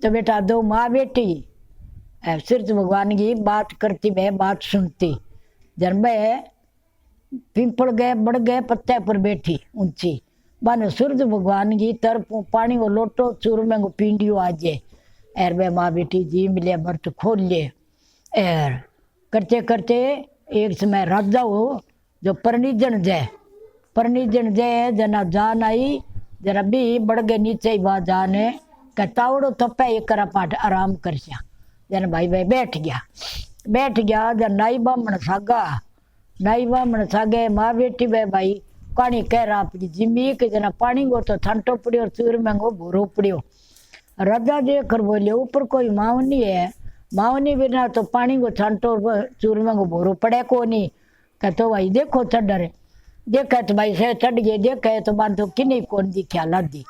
तो बेटा दो माँ बेटी सूरज भगवान की बात करती, मैं बात सुनती। जब मैं पिंपल गए बढ़ गए पत्ते पर बैठी ऊंची, बन सूरज भगवान की तरफ पानी को लोटो चूर में को पींडियो आजे। एर वे माँ बेटी जी मिले बर्त खोल ले। एर करते करते एक समय राजा हो जो परनिजन जय जना जान आई जरा भी बढ़ गए नीचे ही बात जाने कहतावड़ो तपे एक करा पाठ आराम कर जा। जन भाई भाई बैठ गया जन नाई बामण सागे माँ बेटी वे भाई पानी कह रहा अपनी जिम्मी के जना पानी को तो ठंडो पड़ियो चूर में को भूरो पड़ियो। राजा देख कर बोले ऊपर कोई मावनी है, मावनी बिना तो पानी को छांटो चूर में को भोरो पड़े को नहीं। कहते भाई देखो चढ़ देखा तो भाई से चढ़ गए, देखा तो मान तो कि नहीं कौन दिखा लादी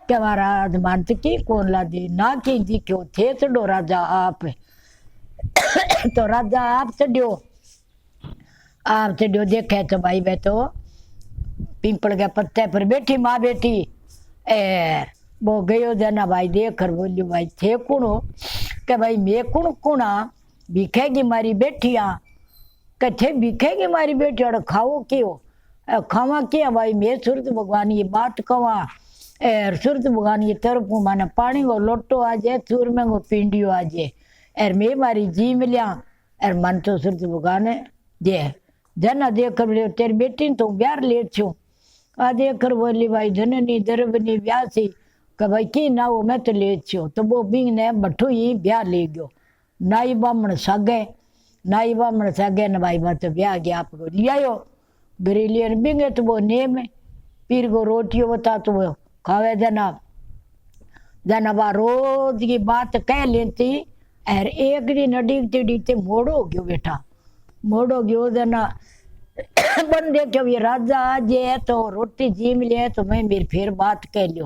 क्या महाराज मान तो की कौन लादी ना की दिखो थे चढ़ो राजा आप। तो राजा आप चढ़ो देखा तो भाई वे तो पिंपल के पत्ते पर बैठी माँ बेटी। एर वो गयो जना भाई देख कर बोलियो भाई थे कुणो के भाई मैं कुणा बिखेगी मारी बेटिया कथे बिखेगी मारी बेटी और खाओ क्यों खावा क्या भाई मैं सूरज भगवान की बात कवा। एर सूरज भगवान की तरफ माने पानी को लोटो आ जाए चूर में को पिंडियो आ जाए। एर मैं मारी जी मिलिया एर मन तो सूरज भगवान दे जना देख कर तेरी बेटी तो ब्यार ले छू आ देख कर बोली भाई जननी दरबनी ब्यासी कि भाई की ना हो मैं तो ले छो। तो वो बिंग ने बठू ही ब्याह ले गयो। नाई बामण सागे न भाई बात तो ब्याह गया आपको लियायो गरीलियन बिंगे तो वो नेम पीर को रोटियों बता तो वो खावे जना बा रोज की बात कह लेती। और एक दिन अडीगते मोड़ो गयो बेटा मोड़ो गयो जना बन देखो ये राजा आज है तो रोटी जीम ले तो मैं मेरी फिर बात कह लियो।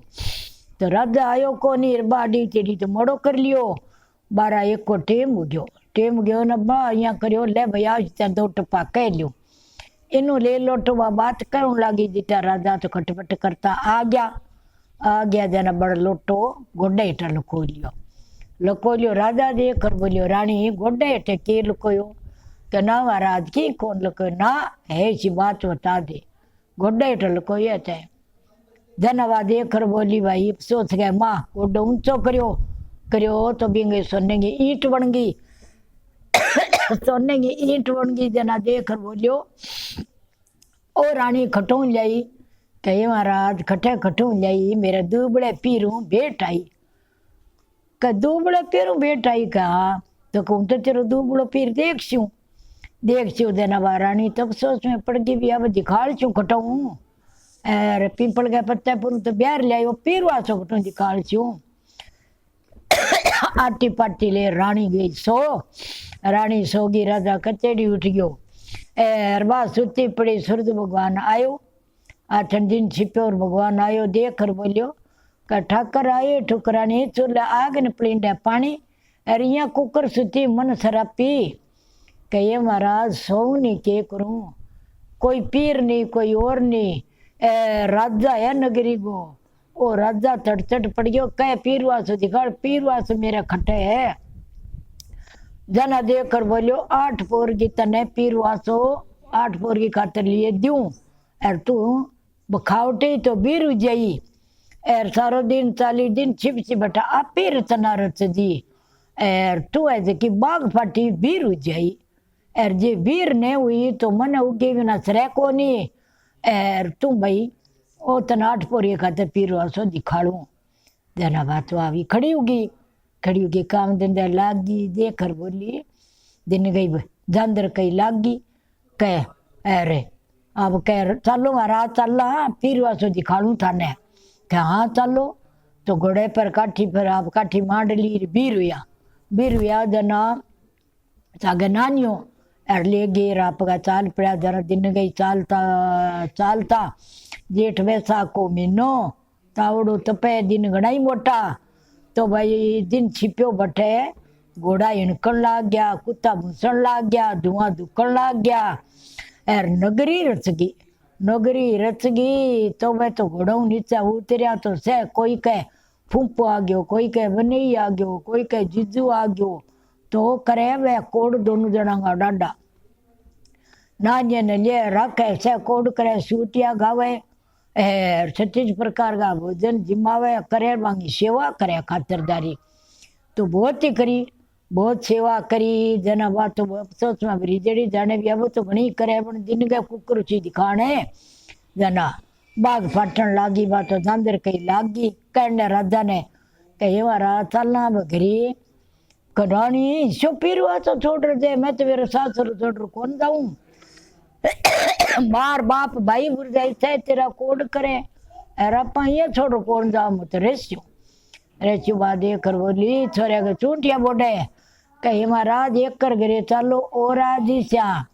तो राजा आयो को नहीं बाड़ी तेरी तो मोड़ो कर लियो 12-1 को टेम गयो न बा यहाँ करियो ले भैया दो टप्पा कह लियो इनू ले लो तो वह बात कहूँ लगी जिता राजा तो खटपट करता आ गया जना बड़ लोटो गोडे हेठ लको लियो राजा देख कर बोलियो रानी गोडे हेठ के लकोयो कि ना महाराज की कौन लको ना है ऐसी बात बता दे गोडे हेठ लकोयो थे। जनवा देख कर बोली भाई सोच गए माँ गोडो ऊंचो करियो तो बिंगे सोने की ईंट बन गई सोने की ईंट बन गई। जना देख कर बोलियो ओ रानी खटू लाई कहे महाराज खटू लाई मेरे दुबड़े पीरू भेट आई क दुबड़े पीरू भेट आई कहा तो कहूँ तो तेरो दुबड़ो पीर देख छू जनवा रानी तब सोच में पड़ गई भी अब दिखाड़ छू खटाऊ और पिंपल के पत्ते पर तो ब्यार लिया पीर वासो खटू दिखाड़ छू। आटी पाटी ले रानी गई रानी सोगी राजा कचेड़ी उठ गयो। एर बात सुती पड़ी सूरज भगवान आयो 8 दिन छिप्यो और भगवान आयो देख कर बोलियो का ठाकर आये ठुकरानी चूल्हे आग न पलिंडे पानी और यहाँ कुकर सुती मन सरापी कहे महाराज सो नहीं के करूं कोई पीर नहीं कोई और नहीं राजा है नगरी को ओ राजा चट पड़ गयो कह पीरवासो दिखाड़ पीरवासो मेरे खटे है। जना देख कर बोलियो 8 पोर की तने पीरवासो 8 पोर की खातर लिए दूं और तू बखावटे तो बीर जाई एर सारो दिन 40 दिन छिप बटा आप पीर तना रच जी एर तू ऐसे की बाग फाटी बीर जाई एर जे बीर ने हुई तो मन उगे बिना सरे को नहीं एर तू भाई ओ तना 8 पोर खातर पीरवासो दिखाड़ू। जना बात आई खड़ी होगी काम धंधा लागी देख कर बोली दिन गई जानदर कई लागी कह अरे अब कह चलो महाराज चल पीरवासो दिखाड़ू थाने क्या हाँ चलो तो घोड़े पर काठी पर आप काठी मांड ली बीर हुआ जना सागे नानियो और ले गए आप का चाल पड़ा जरा दिन गई चालता जेठ वैसा को महीनो तावड़ो तपे दिन घणाई मोटा तो भाई दिन छिप्यो बटे घोड़ा हिणकण लाग गया कुत्ता भूसण लाग गया धुआं दुकण लाग गया और नगरी रच गई तो मैं तो घोड़ा नीचे उतरिया तो से कोई कह फूंपो आ गयो, कोई कहे बनई आ गयो, कोई कहे जीजू आ गयो, तो करे वे कोड दोनों जना का डाडा नान्य ने ले रखे से कोड करे सूटिया गावे 36 प्रकार का भोजन जिमावे करे मांगी सेवा करे खातिरदारी तो बहुत ही करी बहुत सेवा करी जना बात तो अफसोस में भरी जड़ी जाने भी अब तो घणी करे पण दिन के कुकर ची दिखाने जना बाग फाटन लागी बात तो दांदर कई लागी कहने राजा ने कहे वारा चलना बघरी कढ़ानी सो पीरवा तो छोड़ दे मैं तो मेरे सासुर छोड़ कौन जाऊं मार बाप भाई बुर जाए थे तेरा कोड करे अरे अपा ये छोड़ो कौन जाऊं तो रेस्यू बाद कर बोली छोरे के चूंटिया बोडे कही महाराज एक कर गिरे चलो और आज श्या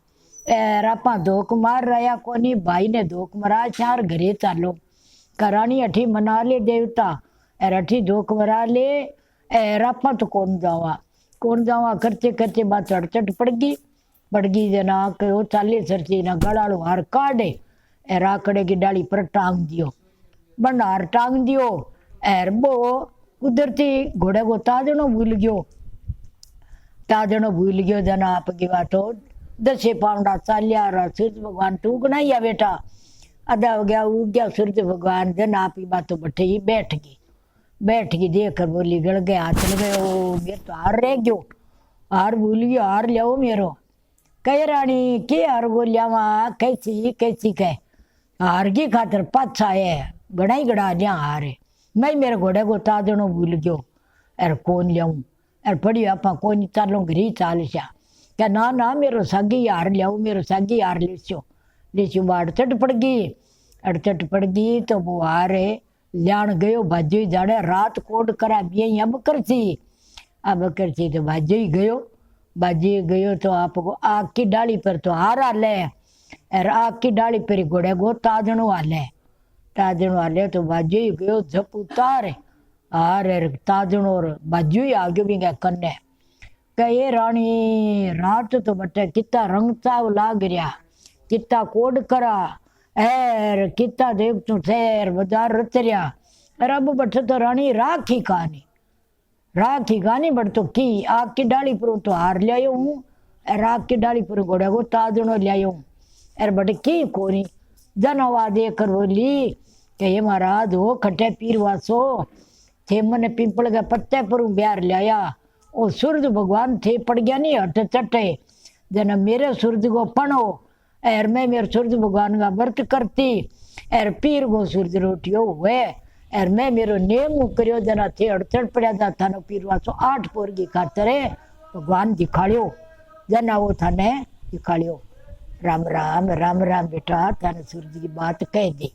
रापा धोख मार रहा कोनी भाई ने धोख मारा चार घरे चालो करानी अठी मना ले देवता एर अठी धोख मरा ले रापा तो कौन जावा करते करते बात चढ़ पड़ गई जना कहो चाली सरची ना गड़ाड़ो हार काढ़े एर आकड़े की डाली पर टांग दियो भंडार टांग दियो एर बो कुदरती घोड़े को ताजनो भूल गयो जना आपकी बातो 10 पाउंडा चालिया सूर्य भगवान टूकना ही है बेटा आधा हो गया उग गया सूर्य भगवान जन आप ही बातों बैठे ही बैठ गई देख कर बोली गड़ गए हाथ लगे ओ मेरे तो हार रह गयो हार भूल गयो हार लियाओ मेरो कह रानी के हार गो लियावा कैसी कह हार की खातर पाछा है गड़ा ही गड़ा लिया हार है मैं मेरे घोड़े को ताजनो भूल गयो एर कौन लियाऊं एर पड़ी आपा कौन चालो घरी चाल श्या क्या ना मेरो सागी हार लियाओ मेरो सागी हार लेस्यो बाढ़ चट पड़ गई तो वो हार लियान गयो भाजो ही जाने रात कोड करा भी अब करसी तो भाजो ही गयो तो आपको आग की डाली पर तो हार हाले और आग की डाली पर घोड़े को ताजनो हाले तो भाजो ही गयो झप उतार हार ताजनो और भाजो ही आगे भी गया कन्ने कहे रानी रात तो बटे कितना रंग चाव लाग रहा कितना कोड करा एर कितना देव तू शहर बाजार रच रहा अब बटे तो रानी राखी कहानी बट तो की आग की डाली पर तो हार लियायो हूँ एर आग की डाली पर घोड़े को ताजनो लियायो हूँ एर बटे की कोनी जनवा दे कर बोली कि ये महाराज हो खटे पीर वासो थे मन पिंपल के पत्ते पर ब्यार लिया ओ सूरज भगवान थे पड़ गया नहीं हट चटे जना मेरे सूरज को पणो एर मैं मेरे सूरज भगवान का व्रत करती एर पीर को सूरज रोटियो हुए एर मैं मेरो नेम करियो जना थे अड़चट पड़ा था थानो पीर वासो 8 पोर की खातर भगवान दिखाड़ियो जना वो थाने दिखाड़ियो राम राम बेटा थाने सूरज की बात कह दी।